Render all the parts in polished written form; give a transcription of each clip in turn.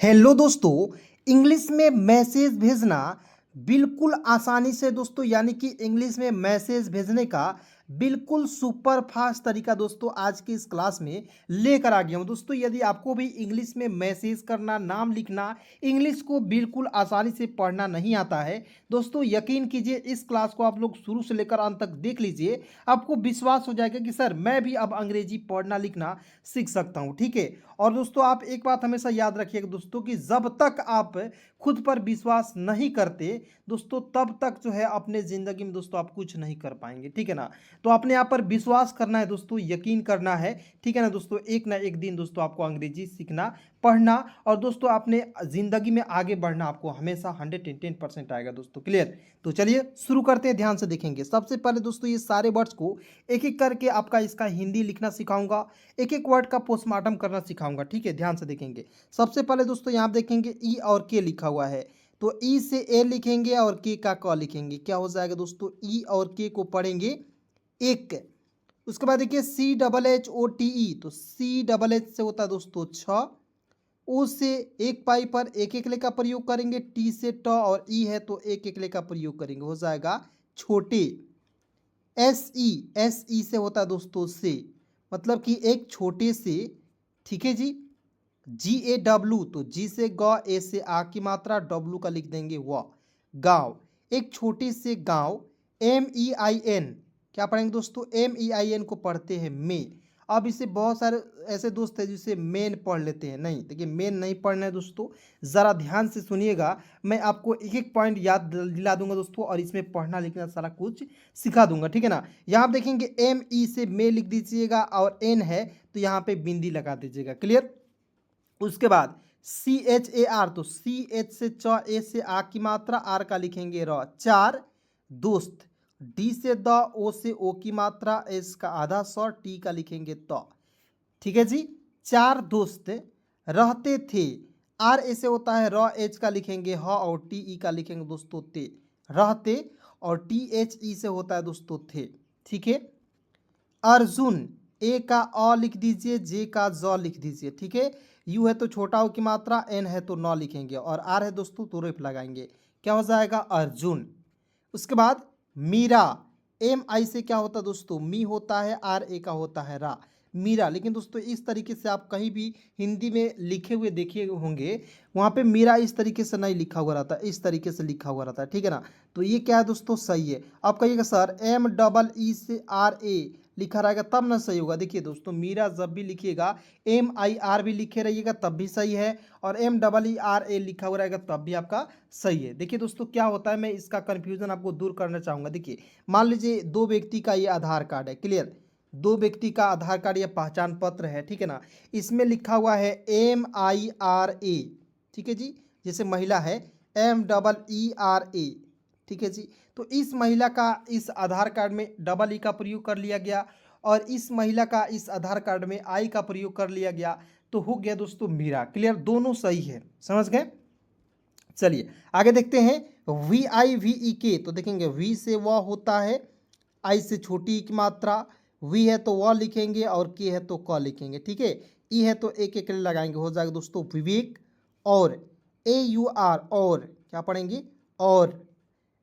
Hello दोस्तों। English में message भेजना बिल्कुल आसानी से दोस्तों, यानी कि इंग्लिश में मैसेज भेजने का बिल्कुल सुपर फास्ट तरीका दोस्तों आज की इस क्लास में लेकर आ गया हूं। दोस्तों यदि आपको भी इंग्लिश में मैसेज करना, नाम लिखना, इंग्लिश को बिल्कुल आसानी से पढ़ना नहीं आता है, दोस्तों यकीन कीजिए इस क्लास को आप लोग शुरू से लेकर अंत तक देख लीजिए। आपको विश्वास हो जाएगा कि सर मैं भी अब अंग्रेजी पढ़ना लिखना सीख सकता हूं। ठीक है। और दोस्तों आप एक बात हमेशा याद रखिएगा दोस्तों कि जब तक आप खुद पर विश्वास नहीं करते दोस्तों, तब तक जो है अपने ज़िंदगी में दोस्तों आप कुछ नहीं कर पाएंगे। ठीक है ना। तो अपने आप पर विश्वास करना है दोस्तों, यकीन करना है। ठीक है ना दोस्तों, एक ना एक दिन दोस्तों आपको अंग्रेजी सीखना, पढ़ना और दोस्तों अपने ज़िंदगी में आगे बढ़ना आपको हमेशा 110% आएगा दोस्तों। क्लियर। तो चलिए शुरू करते हैं, ध्यान से देखेंगे। सबसे पहले दोस्तों ये सारे वर्ड्स को एक एक करके आपका इसका हिंदी लिखना सिखाऊंगा, एक एक वर्ड का पोस्टमार्टम करना सिखाऊंगा। ठीक है, ध्यान से देखेंगे। सबसे पहले दोस्तों यहाँ देखेंगे ई और के लिखा हुआ है, तो ई से ए लिखेंगे और के का क लिखेंगे। क्या हो जाएगा दोस्तों, ई और के को पढ़ेंगे एक। उसके बाद देखिए C double H O T E, तो सी डबल एच से होता है दोस्तों छ, ओ से एक पाई पर एक एकले का प्रयोग करेंगे, टी से ट और ई है तो एक एकले का प्रयोग करेंगे, हो जाएगा छोटे। एस ई से होता है दोस्तों से, मतलब कि एक छोटे से। ठीक है जी। जी ए डब्लू, तो जी से ग, ए से आ की मात्रा, डब्लू का लिख देंगे व, गांव, एक छोटे से गांव। एम ई आई एन, क्या पढ़ेंगे दोस्तों, एम ई आई एन को पढ़ते हैं मे। अब इसे बहुत सारे ऐसे दोस्त हैं जिसे मेन पढ़ लेते हैं, नहीं देखिए मेन नहीं पढ़ना है दोस्तों, ज़रा ध्यान से सुनिएगा। मैं आपको एक एक पॉइंट याद दिला दूंगा दोस्तों और इसमें पढ़ना लिखना सारा कुछ सिखा दूंगा। ठीक है ना। यहाँ आप देखेंगे एम ई से मे लिख दीजिएगा और एन है तो यहाँ पे बिंदी लगा दीजिएगा। क्लियर। उसके बाद सी एच ए आर, तो सी एच से च, ए से आ की मात्रा, आर का लिखेंगे र, चार दोस्त। डी से द, ओ से ओ की मात्रा, एस का आधा सौ, टी का लिखेंगे त। ठीक है जी। चार दोस्त रहते थे, आर ए से होता है र, एच का लिखेंगे ह और टी ई का लिखेंगे दोस्तों ते, रहते। और टी एच ई से होता है दोस्तों थे। ठीक है। अर्जुन, ए का अ लिख दीजिए, जे का ज लिख दीजिए। ठीक है। यू है तो छोटा ओ की मात्रा, एन है तो न लिखेंगे और आर है दोस्तों तो रेफ लगाएंगे। क्या हो जाएगा अर्जुन। उसके बाद मीरा, एम आई से क्या होता है दोस्तों, मी होता है, आर ए का होता है रा, मीरा। लेकिन दोस्तों इस तरीके से आप कहीं भी हिंदी में लिखे हुए देखिए होंगे, वहाँ पे मीरा इस तरीके से नहीं लिखा हुआ रहता, इस तरीके से लिखा हुआ रहता है। ठीक है ना। तो ये क्या है दोस्तों, सही है। आप कहिएगा सर एम डबल ई से आर ए लिखा रहेगा तब ना सही होगा। देखिए दोस्तों मीरा जब भी लिखिएगा एम आई आर भी लिखे रहिएगा तब भी सही है, और M double E R A लिखा हुआ रहेगा तब भी आपका सही है। देखिए दोस्तों क्या होता है, मैं इसका कंफ्यूजन आपको दूर करना चाहूँगा। देखिए मान लीजिए दो व्यक्ति का ये आधार कार्ड है। क्लियर। दो व्यक्ति का आधार कार्ड या पहचान पत्र है। ठीक है ना। इसमें लिखा हुआ है एम आई आर ए। ठीक है जी। जैसे महिला है M double E R A. ठीक है जी। तो इस महिला का इस आधार कार्ड में डबल ई का प्रयोग कर लिया गया और इस महिला का इस आधार कार्ड में आई का प्रयोग कर लिया गया, तो हो गया दोस्तों मीरा। क्लियर, दोनों सही है, समझ गए। चलिए आगे देखते हैं। वी आई वी ई के, तो देखेंगे वी से वह होता है, आई से छोटी की मात्रा, वी है तो वह लिखेंगे और के है तो क लिखेंगे। ठीक है। ई है तो एक एक लगाएंगे, हो जाएगा दोस्तों विवेक। और ए यू आर, और क्या पढ़ेंगे, और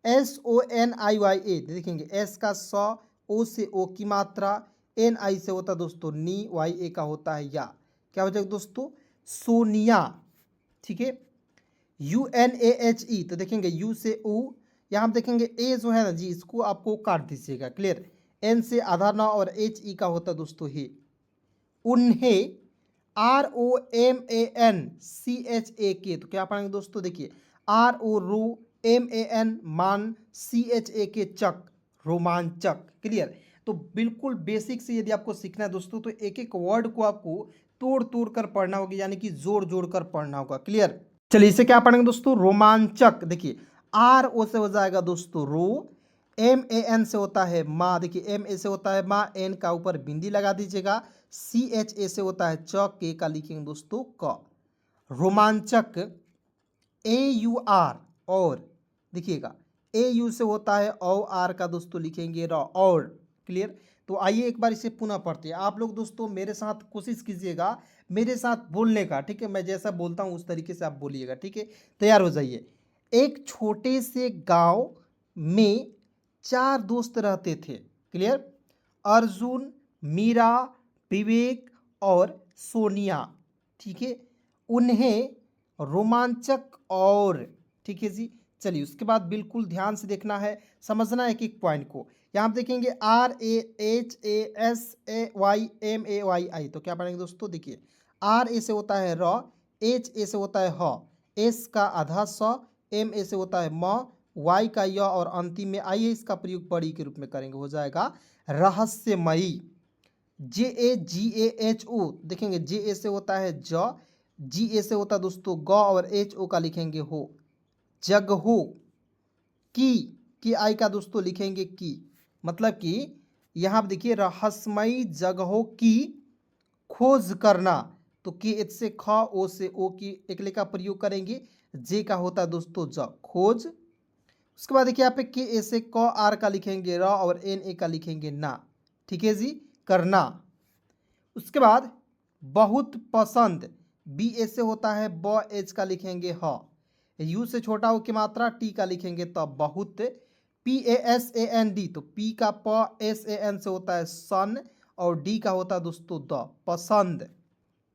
एस ओ एन आई वाई ए, देखेंगे एस का सौ, ओ से ओ की मात्रा, एन आई से होता है दोस्तों नी, वाई ए का होता है या। क्या हो जाएगा दोस्तों, सोनिया। ठीक है। U N A H E, तो देखेंगे यू से ऊ, यहाँ आप देखेंगे ए जो है ना जी, इसको आपको काट दीजिएगा। क्लियर। एन से आधा ना और एच ई का होता है दोस्तों ही। उन्हें, R O M A N C H A K, तो क्या पढ़ेंगे दोस्तों, देखिए आर ओ रो, एम ए एन मान, सी एच ए के चक, रोमांचक। क्लियर। तो बिल्कुल बेसिक से यदि आपको सीखना है दोस्तों तो एक एक वर्ड को आपको तोड़ तोड़ कर पढ़ना होगा, यानी कि जोड़ जोड़ कर पढ़ना होगा। क्लियर। चलिए इसे क्या पढ़ेंगे दोस्तों, रोमांचक। देखिए आर ओ से हो जाएगा दोस्तों रो, एम ए एन से होता है माँ, देखिए एम ए से होता है माँ, एन का ऊपर बिंदी लगा दीजिएगा, सी एच ए से होता है च, के का लिखेंगे दोस्तों क, रोमांचक। ए यू आर, और देखिएगा ए यू से होता है औ, आर का दोस्तों लिखेंगे र, और। क्लियर। तो आइए एक बार इसे पुनः पढ़ते हैं। आप लोग दोस्तों मेरे साथ कोशिश कीजिएगा, मेरे साथ बोलने का, ठीक है। मैं जैसा बोलता हूँ उस तरीके से आप बोलिएगा, ठीक है। तैयार हो जाइए। एक छोटे से गांव में 4 दोस्त रहते थे। क्लियर। अर्जुन, मीरा, विवेक और सोनिया, ठीक है। उन्हें रोमांचक और, ठीक है जी। चलिए उसके बाद बिल्कुल ध्यान से देखना है, समझना है एक एक पॉइंट को। यहाँ आप देखेंगे RAHASAYMAYI, तो क्या पढ़ेंगे दोस्तों, देखिए R ए से होता है र, H ए से होता है ह, S का आधा स, M ए से होता है म, Y का य और अंतिम में आई है, इसका प्रयोग बड़ी के रूप में करेंगे, हो जाएगा रहस्यमयी। JAGAHO, देखेंगे J ए से होता है ज, G ए से होता है दोस्तों ग और HO का लिखेंगे हो, जगहो। की आई का दोस्तों लिखेंगे की, मतलब कि यहाँ आप देखिए रहस्यमयी जगहों की खोज करना, तो के एच से ख, ओ से ओ की एकले का प्रयोग करेंगे, जे का होता है दोस्तों ज, खोज। उसके बाद देखिए यहाँ पे के ए से क, आर का लिखेंगे र और एन ए का लिखेंगे ना, ठीक है जी, करना। उसके बाद बहुत पसंद, बी ए से होता है ब, एच का लिखेंगे ह, यू से छोटा हो की मात्रा, टी का लिखेंगे तब बहुत, PASAND, तो पी का प, SAN से होता है सन और डी का होता है दोस्तों द, पसंद,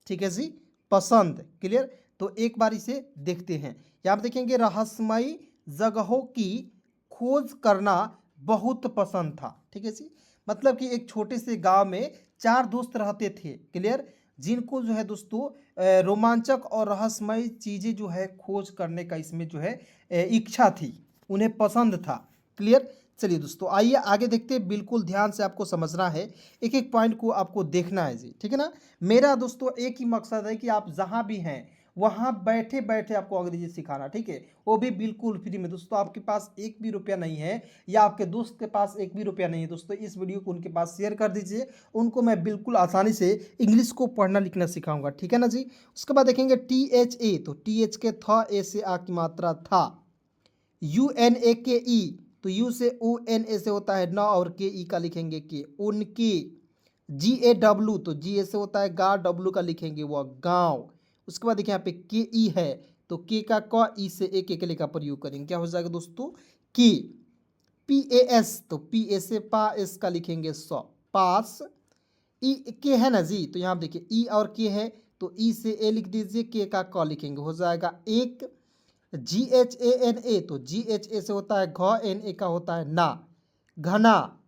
ठीक है जी, पसंद। क्लियर। तो एक बार इसे देखते हैं। यहाँ आप देखेंगे रहस्यमयी जगहों की खोज करना बहुत पसंद था, ठीक है जी। मतलब कि एक छोटे से गांव में 4 दोस्त रहते थे। क्लियर। जिनको जो है दोस्तों रोमांचक और रहस्यमय चीज़ें जो है खोज करने का इसमें जो है इच्छा थी, उन्हें पसंद था। क्लियर। चलिए दोस्तों आइए आगे देखते हैं, बिल्कुल ध्यान से आपको समझना है, एक एक पॉइंट को आपको देखना है जी, ठीक है ना। मेरा दोस्तों एक ही मकसद है कि आप जहाँ भी हैं वहाँ बैठे बैठे आपको अंग्रेजी सिखाना, ठीक है, वो भी बिल्कुल फ्री में। दोस्तों आपके पास एक भी रुपया नहीं है या आपके दोस्त के पास एक भी रुपया नहीं है दोस्तों, इस वीडियो को उनके पास शेयर कर दीजिए, उनको मैं बिल्कुल आसानी से इंग्लिश को पढ़ना लिखना सिखाऊंगा, ठीक है ना जी। उसके बाद देखेंगे THA, तो TH के थ, ए से आ की मात्रा था। UNAKE, तो यू से ONA से होता है न और KE का लिखेंगे के, उनके। GAW, तो G से होता है गा, W का लिखेंगे वह, गांव। उसके बाद देखिए यहाँ पे KE है, तो के का क, ई से एक एकले का प्रयोग करेंगे, क्या हो जाएगा दोस्तों, की। PAS, तो PA से पा, एस का लिखेंगे स, पास। ई के है ना जी, तो यहाँ आप देखिए ई और के है, तो ई से ए लिख दीजिए, के का क लिखेंगे, हो जाएगा एक। GHANA, तो GHA से होता है घ, NA का होता है ना, घना।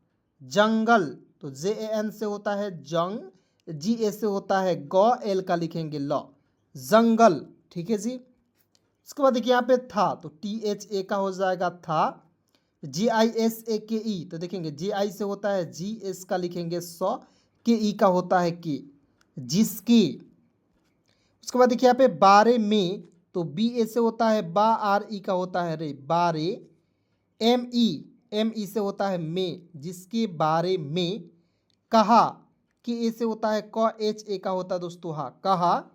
जंगल, तो JAN से होता है जंग, GA से होता है ग, L का लिखेंगे ल, जंगल, ठीक है जी। उसके बाद देखिए यहाँ पे था, तो THA का हो जाएगा था। JISAKE, तो देखेंगे JI से होता है GS का लिखेंगे स, KE का होता है के, जिसकी। उसके बाद देखिए यहाँ पे बारे में, तो BA से होता है बा, RE का होता है रे, बारे। ME से होता है में, जिसके बारे में। कहा, के ए से होता है क, HA का होता है दोस्तों हाँ, कहा।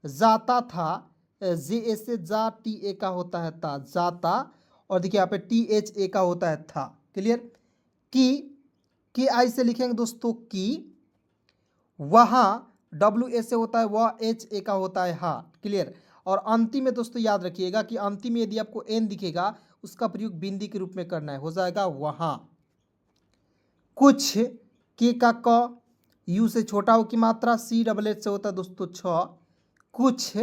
जाता था, JA से जा, TA का होता है ता, जाता। और देखिए यहाँ पे THA का होता है था। क्लियर। की आई से लिखेंगे दोस्तों की, वहाँ WA से होता है वह, HA का होता है हाँ। क्लियर। और अंतिम में दोस्तों याद रखिएगा कि अंतिम में यदि आपको N दिखेगा उसका प्रयोग बिंदी के रूप में करना है, हो जाएगा वहाँ। कुछ, के का क, यू से छोटा हो की मात्रा, CHH से होता है दोस्तों छ, कुछ।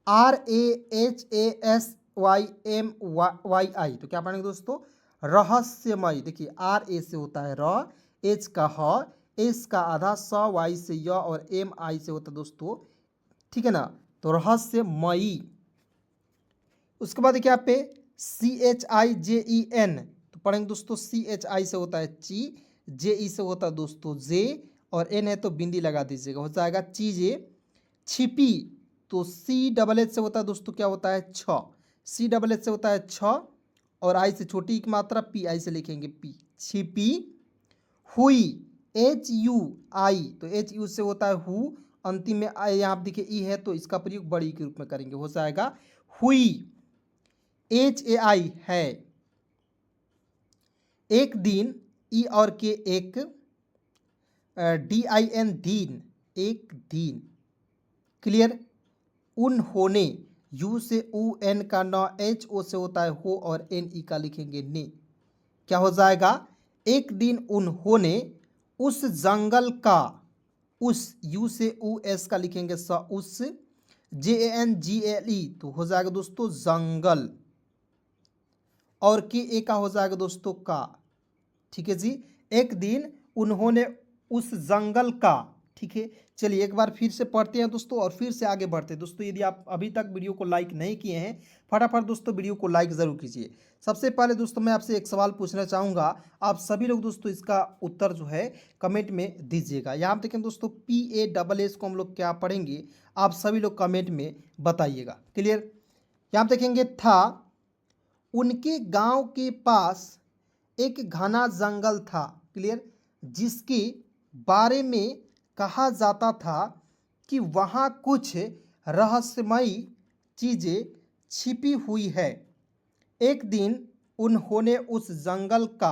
RAHASYMYI, तो क्या पढ़ेंगे दोस्तों, रहस्यमय। देखिए RA से होता है र, H का ह, S का आधा, स, Y से य और MI से होता है दोस्तों, ठीक है ना, तो रहस्यमयी। उसके बाद देखिए यहाँ पे CHIJEN, तो पढ़ेंगे दोस्तों CHI से होता है ची, JE से होता है दोस्तों जे और N है तो बिंदी लगा दीजिएगा, हो जाएगा चीजें। छिपी, तो CHH से होता है दोस्तों क्या होता है छ, CHH से होता है छ और आई से छोटी की मात्रा PI से लिखेंगे पी, छिपी। हुई, HUI, तो HU से होता है हु, अंतिम में आई यहाँ आप देखिए ई है तो इसका प्रयोग बड़ी के रूप में करेंगे, हो जाएगा हुई। HAI है। एक दिन, ई और के एक, DIN दिन, एक दिन। क्लियर। उन्होंने, यू से ऊ, एन का न, एच ओ से होता है हो और एन ई का लिखेंगे ने। क्या हो जाएगा, एक दिन उन्होंने उस जंगल का, उस यू से ऊ, एस का लिखेंगे स, उस, जे A N G L E तो हो जाएगा दोस्तों जंगल, और के ए का हो जाएगा दोस्तों का। ठीक है जी, एक दिन उन्होंने उस जंगल का। ठीक है, चलिए एक बार फिर से पढ़ते हैं दोस्तों और फिर से आगे बढ़ते हैं। दोस्तों यदि आप अभी तक वीडियो को लाइक नहीं किए हैं, फटाफट दोस्तों वीडियो को लाइक ज़रूर कीजिए। सबसे पहले दोस्तों मैं आपसे एक सवाल पूछना चाहूँगा, आप सभी लोग दोस्तों इसका उत्तर जो है कमेंट में दीजिएगा। यहाँ पे देखें दोस्तों PASS को हम लोग क्या पढ़ेंगे, आप सभी लोग कमेंट में बताइएगा। क्लियर। यहाँ पे देखेंगे था, उनके गांव के पास एक घना जंगल था। क्लियर। जिसके बारे में कहा जाता था कि वहाँ कुछ रहस्यमयी चीज़ें छिपी हुई है। एक दिन उन्होंने उस जंगल का।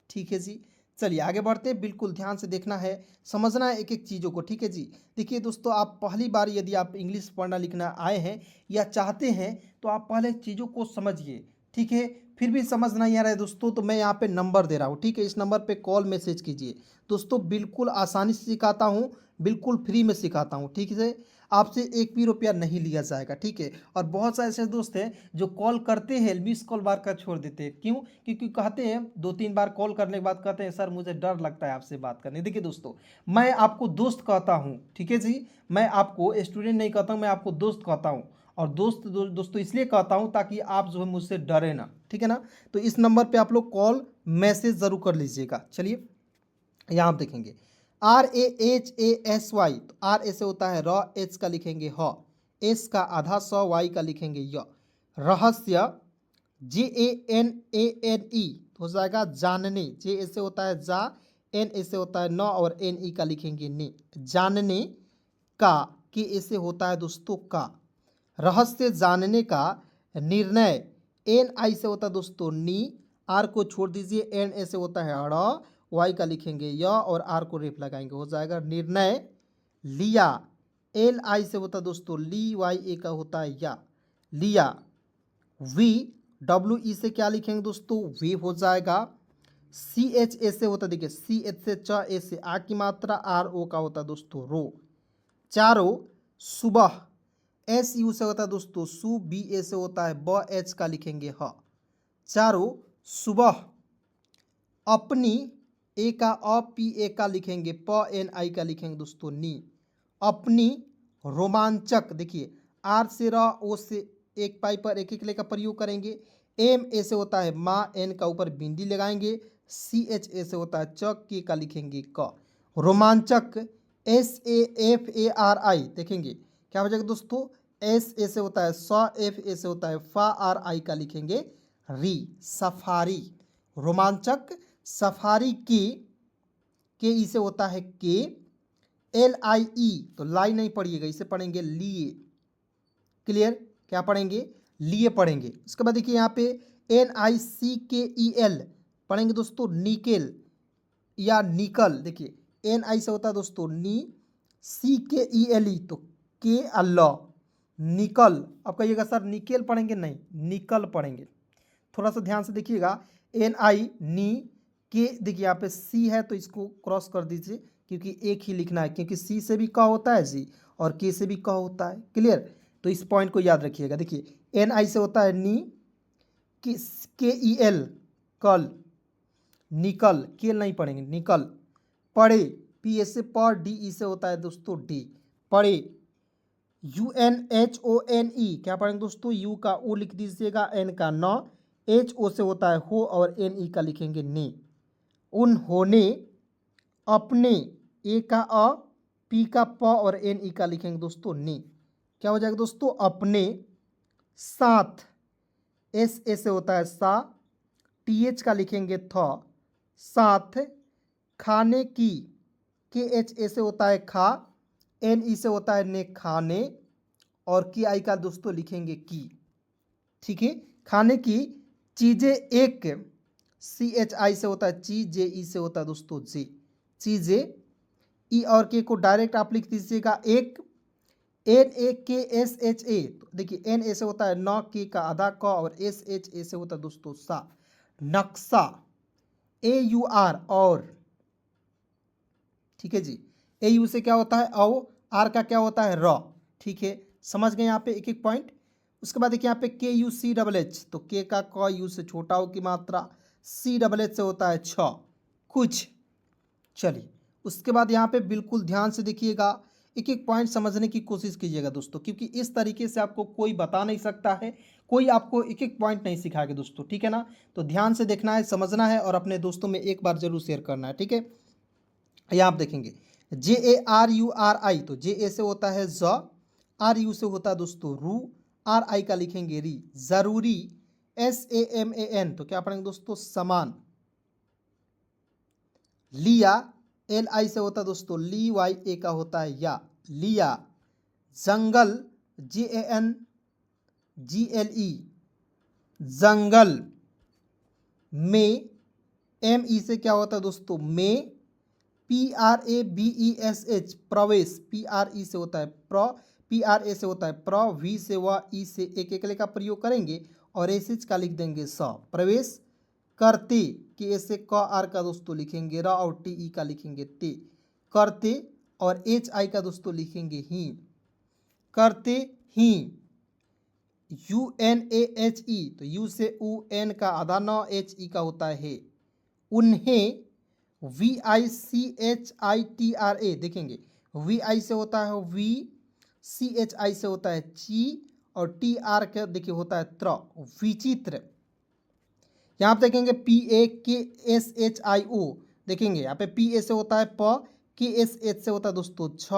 ठीक है जी, चलिए आगे बढ़ते हैं। बिल्कुल ध्यान से देखना है, समझना है एक एक चीज़ों को। ठीक है जी, देखिए दोस्तों, आप पहली बार यदि आप इंग्लिश पढ़ना लिखना आए हैं या चाहते हैं तो आप पहले चीज़ों को समझिए। ठीक है, फिर भी समझ नहीं आ रहा है दोस्तों तो मैं यहाँ पे नंबर दे रहा हूँ। ठीक है, इस नंबर पे कॉल मैसेज कीजिए दोस्तों, बिल्कुल आसानी से सिखाता हूँ, बिल्कुल फ्री में सिखाता हूँ। ठीक है, आपसे एक भी रुपया नहीं लिया जाएगा। ठीक है, और बहुत सारे ऐसे दोस्त हैं जो कॉल करते हैं, मिस कॉल बार का छोड़ देते हैं। क्यों? क्योंकि कहते हैं 2-3 बार कॉल करने के बाद कहते हैं सर मुझे डर लगता है आपसे बात करने। देखिए दोस्तों, मैं आपको दोस्त कहता हूँ। ठीक है जी, मैं आपको स्टूडेंट नहीं कहता हूँ, मैं आपको दोस्त कहता हूँ। और दोस्तों इसलिए कहता हूँ ताकि आप जो है मुझसे डरे ना। ठीक है ना, तो इस नंबर पे आप लोग कॉल मैसेज ज़रूर कर लीजिएगा। चलिए यहाँ आप देखेंगे RAHASY, तो आर ऐसे होता है र, एच का लिखेंगे ह, एस का आधा स, वाई का लिखेंगे य। रहस्य, JANANE हो जाएगा जानने, जे ऐसे होता है जा, एन ऐसे होता है न और NE का लिखेंगे ने। जानने का, के ऐसे होता है दोस्तों का। रहस्य जानने का, निर्णय, NI से होता है दोस्तों नी, आर को छोड़ दीजिए, एन ऐसे होता है अड़, वाई का लिखेंगे य और आर को रेफ लगाएंगे, हो जाएगा निर्णय लिया। LI से होता है दोस्तों ली, YA का होता है या, लिया। WE से क्या लिखेंगे दोस्तों, वे हो जाएगा। CHA से होता है, देखिए CH से च, ए से आ की मात्रा, RO का होता है दोस्तों रो। चारों, सुबह, SU से होता है दोस्तों सु, BA से होता है ब, एच का लिखेंगे ह। चारों सुबह, अपनी, ए का अ, PA का लिखेंगे प, NI का लिखेंगे दोस्तों नी। अपनी रोमांचक, देखिए आर से र, ओ से एक पाई पर एक एक लेकर प्रयोग करेंगे। MA से होता है माँ, एन का ऊपर बिंदी लगाएंगे। CHA से होता है चक, के का लिखेंगे क। रोमांचक, SAFARI देखेंगे क्या हो जाएगा दोस्तों, SA से होता है स, FA से होता है फा, RI का लिखेंगे री, सफारी। रोमांचक सफारी की, के ई से होता है के, LIE तो लाई नहीं पढ़िएगा, इसे पढ़ेंगे लिए। क्लियर, क्या पढ़ेंगे, लिए पढ़ेंगे। उसके बाद देखिए यहाँ पे NICKEL पढ़ेंगे दोस्तों निकेल या निकल। देखिए NI से होता है दोस्तों नी, CKELE तो के अल्लाह, निकल। अब कहिएगा सर निकेल पढ़ेंगे, नहीं निकल पढ़ेंगे। थोड़ा सा ध्यान से देखिएगा, NI नी, के देखिए यहाँ पे सी है तो इसको क्रॉस कर दीजिए क्योंकि एक ही लिखना है, क्योंकि सी से भी क होता है जी और के से भी क होता है। क्लियर, तो इस पॉइंट को याद रखिएगा। देखिए NI से होता है नी, KEL कल, निकल, केल नहीं पढ़ेंगे निकल। पढ़े, PA से पर, DE से होता है दोस्तों डी, पढ़े। UNHONE क्या पढ़ेंगे दोस्तों, यू का ओ लिख दीजिएगा, एन का न, HO से होता है हो और NE का लिखेंगे ने। उन्होंने अपने, ए का अ, पी का प और NE का लिखेंगे दोस्तों ने। क्या हो जाएगा दोस्तों, अपने साथ, SA से होता है सा, TH का लिखेंगे थ, साथ। खाने की, KHA से होता है खा, NE से होता है ने, खाने। और KI का दोस्तों लिखेंगे की। ठीक है, खाने की चीज़ें एक, CHI से होता है ची, JE से होता है दोस्तों जे, चीज़ें। ई और के को डायरेक्ट आप लिख दीजिएगा एक, NAKSHA, तो देखिए एन ए से होता है न, के का आधा क, और SHA से होता है दोस्तों सा, नक्शा। AUR और, ठीक है जी, AU से क्या होता है औ, आर का क्या होता है र, ठीक है, समझ गए यहाँ पे एक एक पॉइंट। उसके बाद देखिए यहाँ पे KUCHH, तो के का क यू से छोटा हो की मात्रा, CHH से होता है छ, कुछ। चलिए उसके बाद यहाँ पे बिल्कुल ध्यान से देखिएगा, एक एक पॉइंट समझने की कोशिश कीजिएगा दोस्तों, क्योंकि इस तरीके से आपको कोई बता नहीं सकता है, कोई आपको एक एक पॉइंट नहीं सिखाएगा दोस्तों, ठीक है ना। तो ध्यान से देखना है, समझना है और अपने दोस्तों में एक बार जरूर शेयर करना है, ठीक है। यहाँ आप देखेंगे JARURI, तो JA से होता है ज, RU से होता है दोस्तों रू, RI का लिखेंगे री, जरूरी। SAMAN, तो क्या पढ़ेंगे दोस्तों समान। लिया, LI से होता है दोस्तों ली, YA का होता है या, लिया। जंगल, JANGLE, जंगल। में, ME से क्या होता है दोस्तों में, PRABESH, प्रवेश, PRE से होता है प्र, PRA से होता है प्र, V से व, ई से एक एकले का प्रयोग करेंगे और SH का लिख देंगे स, प्रवेश। करते, के ऐसे क आर का दोस्तों लिखेंगे र, और TE का लिखेंगे ते, करते। और HI का दोस्तों लिखेंगे ही, करते ही। UNAHE, तो U से UN का आधा न, HE का होता है उन्हें। VICHITRA, देखेंगे VI से होता है वी, CHI से होता है ची, और TR का देखिए होता है त्र, विचित्र। यहाँ पे देखेंगे PAKSHIO, देखेंगे यहाँ पे PA से होता है प, KSH से होता है दोस्तों छ,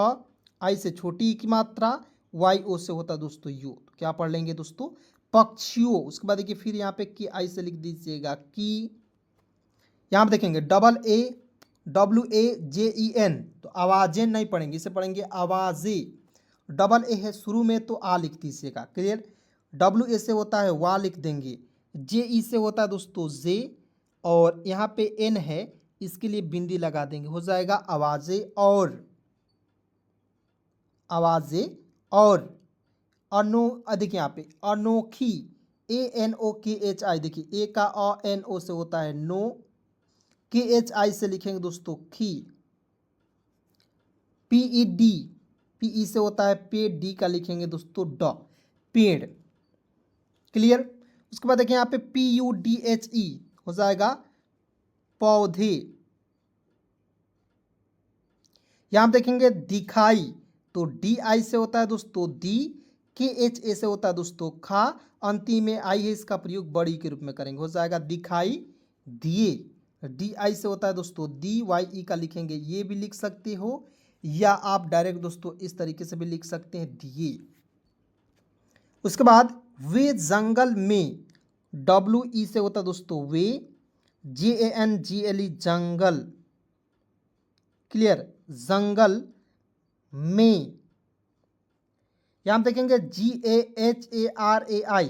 I से छोटी की मात्रा, YO से होता है दोस्तों यू, तो क्या पढ़ लेंगे दोस्तों पक्षियों। उसके बाद देखिए फिर यहाँ पे KI से लिख दीजिएगा की। यहाँ पे देखेंगे WAJEN, तो आवाजें नहीं पढ़ेंगे, इसे पढ़ेंगे आवाजें। AA है शुरू में तो आ लिख दीजिएगा, क्लियर। WA से होता है वा लिख देंगे, JE से होता है दोस्तों जे, और यहाँ पे N है इसके लिए बिंदी लगा देंगे, हो जाएगा आवाजें और, आवाजें और। देखिए यहाँ पे अनोखी, ANOKHI, देखिए A का NO से होता है नो, KHI से लिखेंगे दोस्तों खी। PED, PE से होता है पे, D का लिखेंगे दोस्तों ड, पेड़, क्लियर। उसके बाद देखिए यहाँ पे PUDHE हो जाएगा पौधे। यहाँ पे देखेंगे दिखाई, तो DI से होता है दोस्तों दी, KHA से होता है दोस्तों खा, अंतिम में आई है, इसका प्रयोग बड़ी के रूप में करेंगे, हो जाएगा दिखाई दिए। DI से होता है दोस्तों दी, YE का लिखेंगे ये भी लिख सकते हो, या आप डायरेक्ट दोस्तों इस तरीके से भी लिख सकते हैं दिए। उसके बाद वे जंगल में, WE से होता है दोस्तों वे, JANGLE जंगल, क्लियर, जंगल में। यहाँ देखेंगे GAHARAI,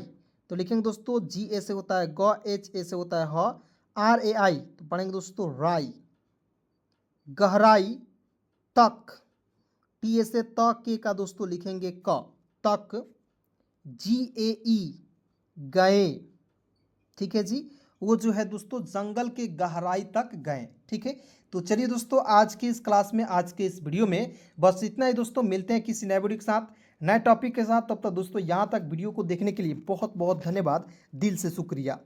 तो लिखेंगे दोस्तों GA से होता है ग, HA से होता है ह, RAI, तो पढ़ेंगे दोस्तों राई। गहराई, तक, TA से त, के का दोस्तों लिखेंगे क, तक। GAE, गए, ठीक है जी, वो जो है दोस्तों जंगल के गहराई तक गए, ठीक है। तो चलिए दोस्तों आज की इस क्लास में, आज के इस वीडियो में बस इतना ही दोस्तों, मिलते हैं किसी नए वीडियो के साथ, नए टॉपिक के साथ। तब तक दोस्तों यहाँ तक वीडियो को देखने के लिए बहुत बहुत धन्यवाद, दिल से शुक्रिया।